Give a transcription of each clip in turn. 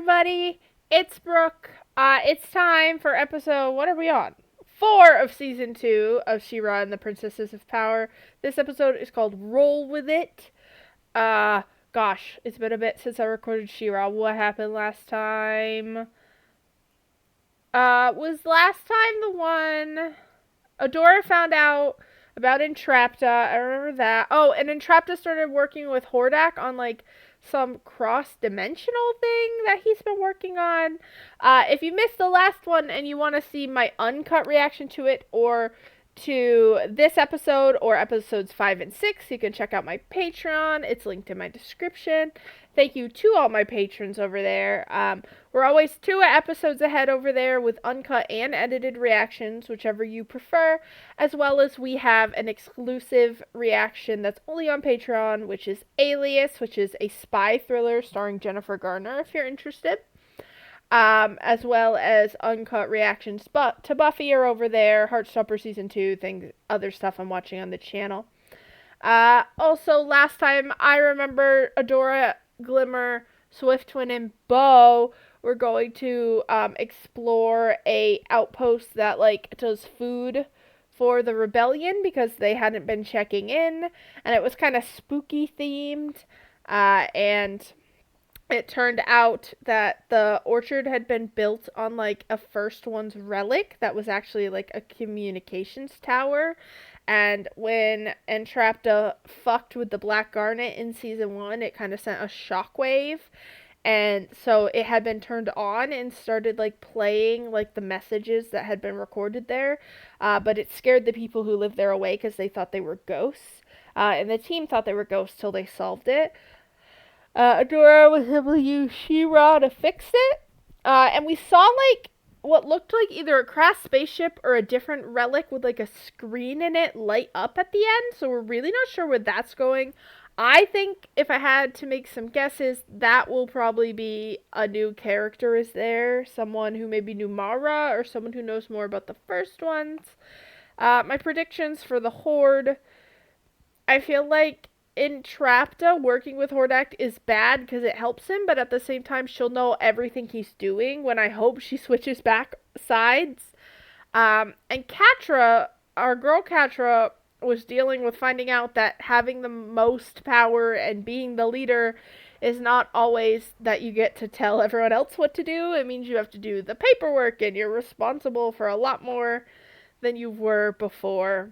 everybody, it's Brooke. It's time for episode, what are we on? 4 of season 2 of She-Ra and the Princesses of Power. This episode is called Roll With It. Gosh, it's been a bit since I recorded She-Ra. What happened last time? Was last time the one Adora found out about Entrapta. I remember that. Oh, and Entrapta started working with Hordak on, like, some cross-dimensional thing that he's been working on. If you missed the last one and you want to see my uncut reaction to it, or to this episode, or episodes 5 and 6, you can check out my Patreon. It's linked in my description. Thank you to all my patrons over there. We're always 2 episodes ahead over there with uncut and edited reactions, whichever you prefer, as well as we have an exclusive reaction that's only on Patreon, which is Alias, which is a spy thriller starring Jennifer Garner, if you're interested. As well as uncut reactions to Buffy are over there, Heartstopper Season 2, other stuff I'm watching on the channel. Also, last time, I remember Adora, Glimmer, Swiftwind, and Bow were going to explore a outpost that, like, does food for the rebellion because they hadn't been checking in, and it was kind of spooky themed, and it turned out that the orchard had been built on, like, a First One's relic that was actually, like, a communications tower. And when Entrapta fucked with the Black Garnet in Season 1, it kind of sent a shockwave. And so it had been turned on and started, like, playing, like, the messages that had been recorded there. But it scared the people who lived there away because they thought they were ghosts. And the team thought they were ghosts till they solved it. Adora was able to use She-Ra to fix it. And we saw, like, what looked like either a crashed spaceship or a different relic with, like, a screen in it light up at the end. So we're really not sure where that's going. I think if I had to make some guesses, that will probably be a new character is there. Someone who maybe knew Mara or someone who knows more about the first ones. My predictions for the Horde. I feel like Entrapta working with Hordak is bad because it helps him, but at the same time she'll know everything he's doing when I hope she switches back sides. And Catra, our girl Catra, was dealing with finding out that having the most power and being the leader is not always that you get to tell everyone else what to do. It means you have to do the paperwork and you're responsible for a lot more than you were before.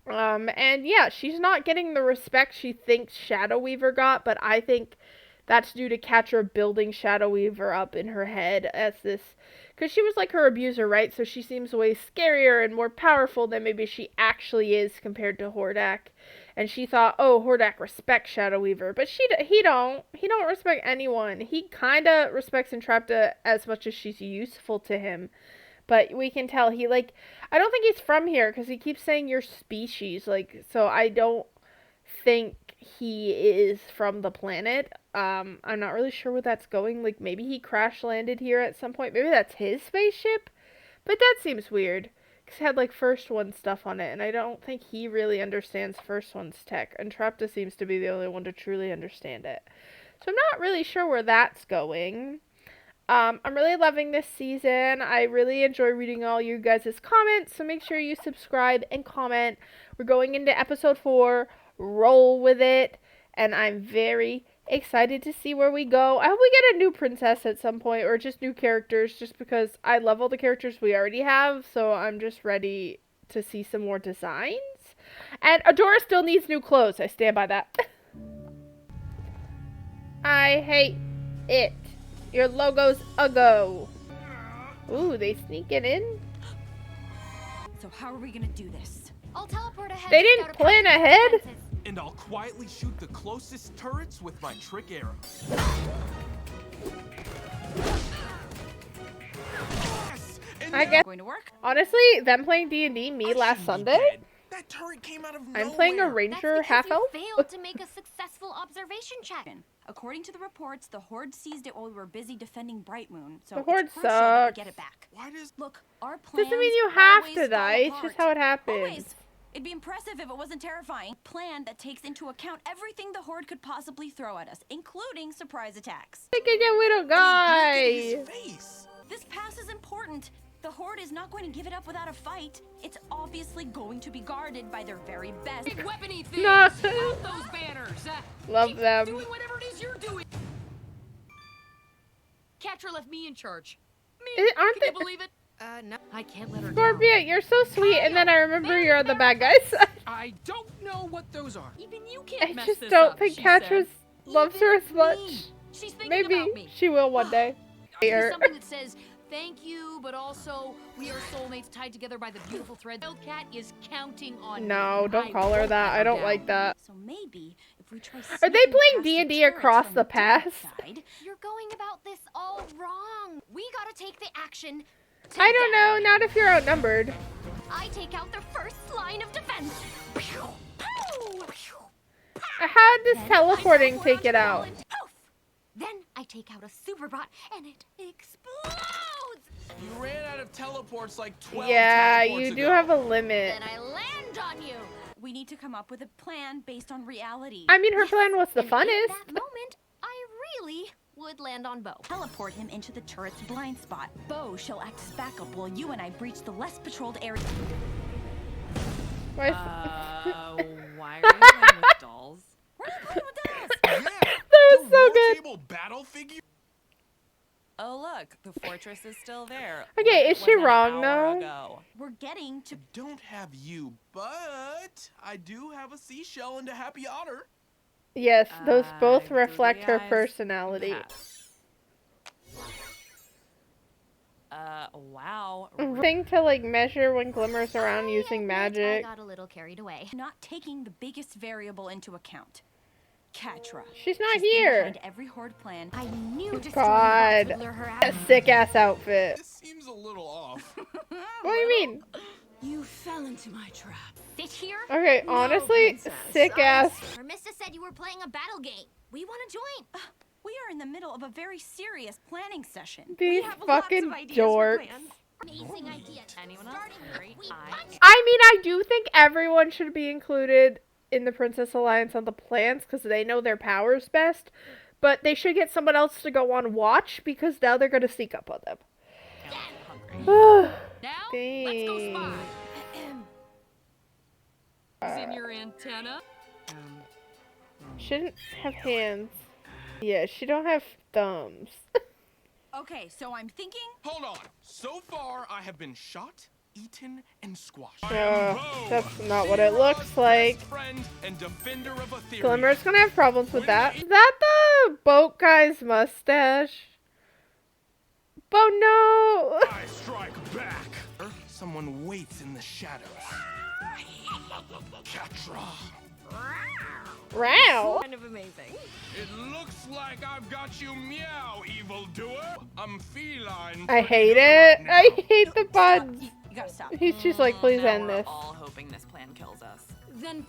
And yeah, she's not getting the respect she thinks Shadow Weaver got, but I think that's due to Catra building Shadow Weaver up in her head as this, because she was like her abuser, right? So she seems way scarier and more powerful than maybe she actually is compared to Hordak. And she thought, oh, Hordak respects Shadow Weaver, but he don't respect anyone. He kind of respects Entrapta as much as she's useful to him. But we can tell he, like, I don't think he's from here because he keeps saying your species, like, so I don't think he is from the planet. I'm not really sure where that's going. Like, maybe he crash landed here at some point. Maybe that's his spaceship. But that seems weird because it had, like, First One stuff on it, and I don't think he really understands First One's tech. And Entrapta seems to be the only one to truly understand it. So I'm not really sure where that's going. I'm really loving this season. I really enjoy reading all you guys' comments, so make sure you subscribe and comment. We're going into episode 4, Roll With It, and I'm very excited to see where we go. I hope we get a new princess at some point, or just new characters, just because I love all the characters we already have, so I'm just ready to see some more designs. And Adora still needs new clothes. I stand by that. I hate it. Your logo's a go. Ooh, they sneak it in? So how are we gonna do this? I'll teleport ahead. They didn't plan ahead? And I'll quietly shoot the closest turrets with my trick arrow. Yes! I guess, Going to work? honestly, them playing D&D, me last Sunday, That turret came out of nowhere. I'm playing a ranger half-elf. Failed to make a successful observation check. According to the reports, the Horde seized it while we were busy defending Bright Moon, so The Horde it's crucial that we sucks. get it back. Why does... Look, our plans Doesn't mean you have always to die, fall it's just apart. how it happens. Always. It'd be impressive if it wasn't terrifying. Plan that takes into account everything the Horde could possibly throw at us, including surprise attacks. Look at your little Look at guy. his face. This pass is important. The Horde is not going to give it up without a fight. It's obviously going to be guarded by their very best. Big weapony things. No. Love those banners. Love keep them. doing whatever it is you're doing. Catra left me in charge. Me? Aren't Can you they- believe it? No, I can't let her Scorpia, you're so sweet, and then I remember you're the bad guys. I don't know what those are. down. Even you can't I mess just this don't up, think she Catra's said. loves Even her as much. me. She's thinking Maybe about me. she will one day. There's something that says thank you, but also we are soulmates tied together by the beautiful thread. Wildcat is counting on No, me. don't I call her won't that. let I don't down. like that. So maybe if we try Are they sneaking playing past the D&D turrets across from the dark past? side, You're going about this all wrong. We gotta take the action. I don't know, not if you're outnumbered. I take out their first line of defense. How did this Then I teleporting teleport take it onto out? Roland. Poof! Then I take out a superbot and it explodes. You ran out of teleports like 12 Yeah, teleports you do ago. have a limit. Then I land on you. we need to come up with a plan based on reality. I mean, her plan was the And funnest. at that moment, I really would land on Bo. Teleport him into the turret's blind spot. Bo shall act as backup while you and I breach the less patrolled area. Why is- Why are you playing with dolls? We're not playing with dolls. Yeah, That was the so war good. table battle figure. Oh look, the fortress is still there. Okay, like is it she was an wrong, hour though? ago. We're getting to. Don't have you, but I do have a seashell and a happy otter. Yes, those both Googly reflect her eyes, personality. pass. Wow. Thing to like measure when Glimmer's around using I magic. got a little carried away. Not taking the biggest variable into account. Catra. She's not She's been here. behind every Horde plan. I knew destroying God. bots would lure her out. That sick ass outfit. This seems a little off. What do you mean? You fell into my trap. Sit here. Okay, honestly, princess. sick ass. Permissa said you were playing a battle game. We want to join. We are in the middle of a very serious planning session. These have lots fucking of ideas for dorks. plans. Amazing idea. Anyone else Starting hungry? we I punch. I mean, I do think everyone should be included in the Princess Alliance on the plans because they know their powers best. But they should get someone else to go on watch because now they're gonna sneak up on them. Now, let's go Dang. spy. Is in your antenna? She didn't have hands. Yeah, she don't have thumbs. Okay, so I'm thinking. Hold on. So far, I have been shot, eaten, and squashed. That's not what it looks like. Friend and defender of Ethereum. Glimmer's gonna have problems with that. Is that the boat guy's mustache? Oh no! I strike back. Someone waits in the shadows. Catra. Wow! Kind of amazing. It looks like I've got you, meow, evildoer. I'm feline. I but hate you're it. not now. I hate the Stop. buds. You gotta stop. She's like, please Now end we're this. all hoping this plan kills us. Then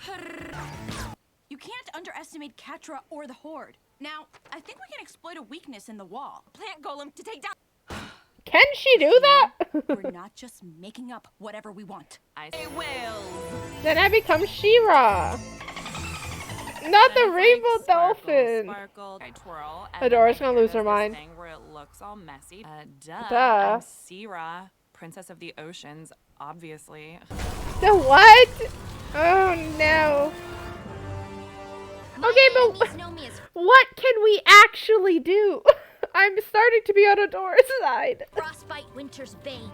You can't underestimate Catra or the Horde. Now, I think we can exploit a weakness in the wall. Plant golem to take down. Can she do that? We're not just making up whatever we want. I say whales. Then I become She-Ra. Not the rainbow dolphin. Sparkle, I twirl. Adora's then my gonna lose hair her does this mind. Thing where it looks all messy. Duh. Duh. I'm Sierra, princess of the oceans, obviously. The what? Oh no. My Okay, but enemies know me as what can we actually do? I'm starting to be on Adora's side. Frostbite Winter's Bane.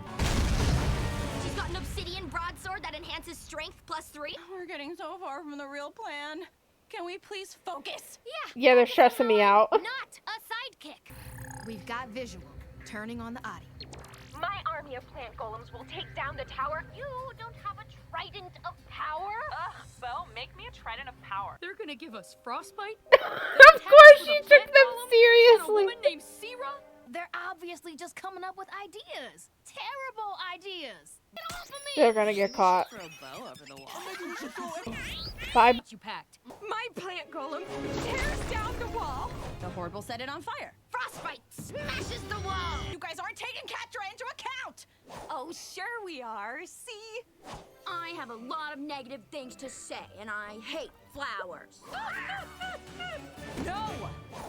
She's got an obsidian broadsword that enhances strength +3. We're getting so far from the real plan. Can we please focus? Yeah, they're stressing me out. Not a sidekick. We've got visual. Turning on the audio. My army of plant golems will take down the tower. You don't have a trident of power. Bo, make me a trident of power. they're gonna give us frostbite. Of course she took them And a seriously. woman named Sierra. They're obviously just coming up with ideas. Terrible ideas. Get off of me. They're gonna get caught. Throw Bo over the wall. Bye. You packed. My plant golem tears down the wall. The Horde will set it on fire. Frostbite smashes the wall. You guys aren't taking Catra into account. Oh, sure we are. See? I have a lot of negative things to say, and I hate flowers. No!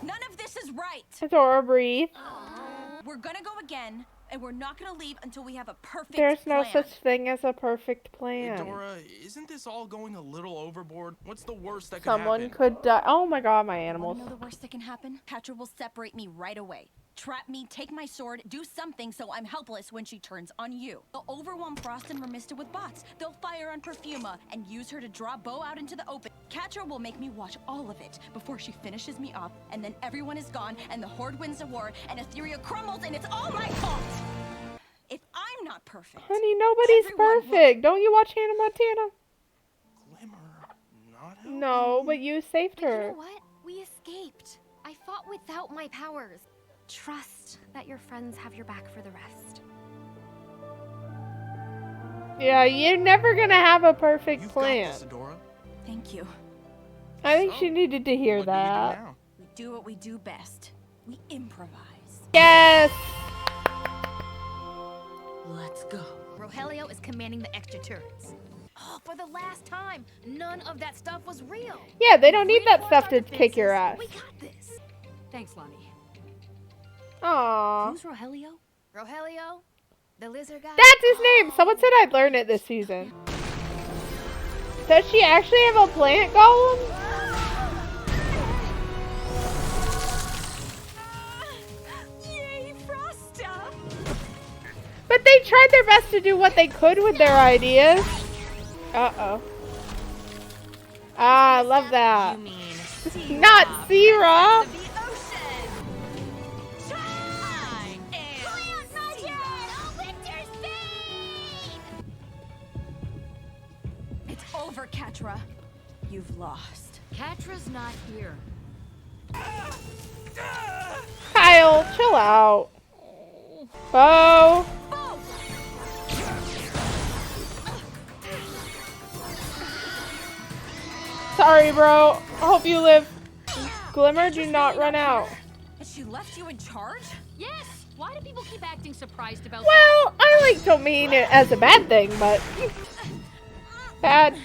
None of this is right! Adora, breathe. We're gonna go again, and we're not gonna leave until we have a perfect There's no plan. such thing as a perfect plan. Dora, isn't this all going a little overboard? What's the worst that could Someone happen? could die. Oh my god, my Wanna animals. know the worst that can happen? Catra will separate me right away. Trap me, take my sword, do something so I'm helpless when she turns on you. They'll overwhelm Frost and Remista with bots. They'll fire on Perfuma and use her to draw Bo out into the open. Catra will make me watch all of it before she finishes me off, and then everyone is gone, and the Horde wins the war, and Etheria crumbles, and it's all my fault! If I'm not perfect... Honey, nobody's everyone perfect. Don't you watch Hannah Montana? Glimmer, not helping. No, but you saved But you her. know what? We escaped. I fought without my powers. Trust that your friends have your back for the rest. Yeah, you're never gonna have a perfect You've plan. got this, Adora. Thank you. I think So, she needed to hear what do we do that. now? We do what we do best. We improvise. Yes! Let's go. Rogelio is commanding the extra turrets. Oh, for the last time, none of that stuff was real. Yeah, they don't need that Reinforce stuff our to kick your ass. defenses. We got this. Thanks, Lonnie. Aww. Who's Rogelio? Rogelio, the lizard guy. That's his name! Someone said I'd learn it this season. Does she actually have a plant golem? Yay, Frosta! But they tried their best to do what they could with their ideas. Uh-oh. Ah, I love that. You mean Not Zira! The ocean! Time! It's over, Catra. You've lost. Catra's not here. Kyle, chill out. Bo! Sorry, bro. Hope you live. Glimmer, do not run out. And she left you in charge? Yes! Why do people keep acting surprised about Well, I like don't mean it as a bad thing, but bad.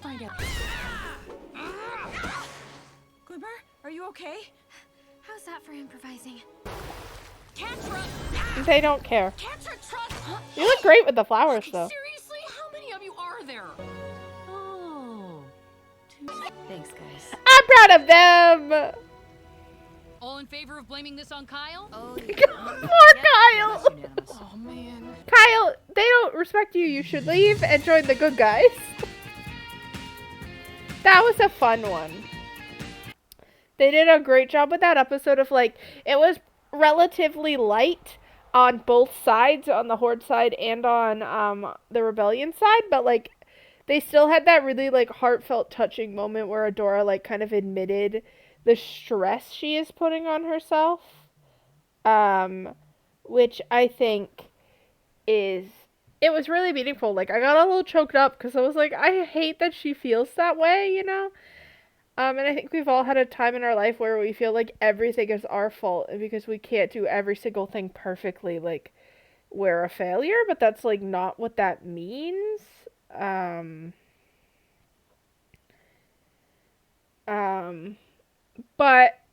Find out. Glimmer, are you okay? How's that for improvising? Catra! They don't care. Catra, trust! You look great with the flowers, though. Seriously? How many of you are there? Oh. Thanks, guys. I'm proud of them. All in favor of blaming this on Kyle? Oh, Poor Kyle. That's unanimous. Oh man. Kyle, they don't respect you. You should leave and join the good guys. That was a fun one. They did a great job with that episode of like, it was relatively light on both sides, on the Horde side and on the Rebellion side, but like they still had that really like heartfelt touching moment where Adora like kind of admitted the stress she is putting on herself, which I think is, it was really meaningful. Like I got a little choked up because I was like, I hate that she feels that way, you know. And I think we've all had a time in our life where we feel like everything is our fault, and because we can't do every single thing perfectly, like, we're a failure, but that's, like, not what that means. But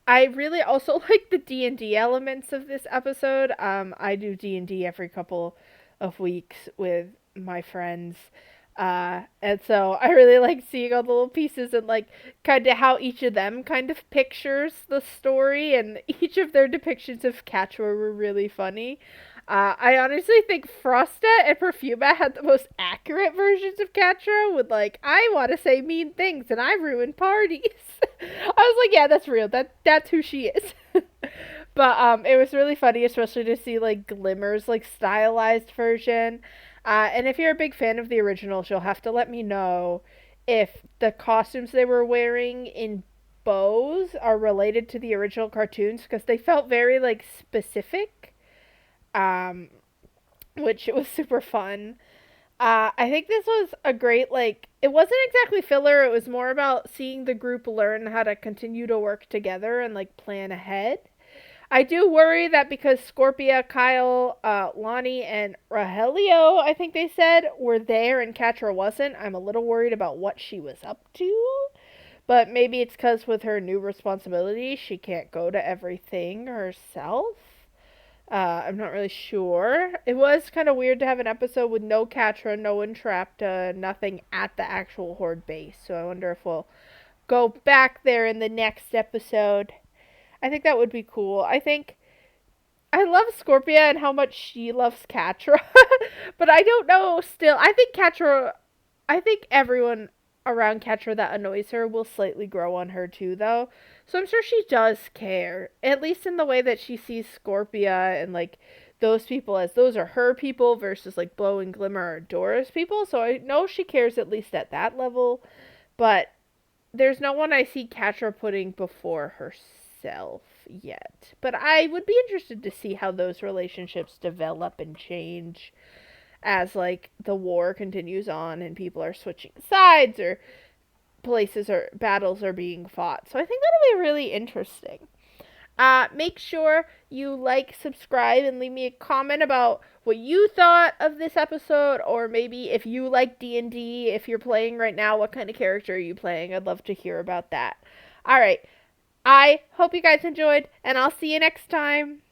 I really also like the D&D elements of this episode. I do D&D every couple of weeks with my friends. And so I really like seeing all the little pieces and like kind of how each of them kind of pictures the story, and each of their depictions of Catra were really funny. I honestly think Frosta and Perfuma had the most accurate versions of Catra with like, I want to say mean things and I ruin parties. I was like, yeah, that's real. That's who she is. But it was really funny, especially to see like Glimmer's like stylized version. And if you're a big fan of the originals, you'll have to let me know if the costumes they were wearing in Bows are related to the original cartoons, because they felt very, like, specific, which it was super fun. I think this was a great, like, it wasn't exactly filler, it was more about seeing the group learn how to continue to work together and, like, plan ahead. I do worry that because Scorpia, Kyle, Lonnie, and Rogelio, I think they said, were there and Catra wasn't, I'm a little worried about what she was up to. But maybe it's because with her new responsibilities, she can't go to everything herself. I'm not really sure. It was kind of weird to have an episode with no Catra, no Entrapta, nothing at the actual Horde base. So I wonder if we'll go back there in the next episode. I think that would be cool. I love Scorpia and how much she loves Catra, but I don't know still. I think everyone around Catra that annoys her will slightly grow on her too, though. So I'm sure she does care, at least in the way that she sees Scorpia and like those people as those are her people versus like Blow and Glimmer or Dora's people. So I know she cares at least at that level, but there's no one I see Catra putting before herself yet. But I would be interested to see how those relationships develop and change as like the war continues on and people are switching sides or places or battles are being fought. So I think that'll be really interesting. Make sure you like, subscribe, and leave me a comment about what you thought of this episode, or maybe if you like D&D, if you're playing right now, what kind of character are you playing? I'd love to hear about that. All right. I hope you guys enjoyed, and I'll see you next time.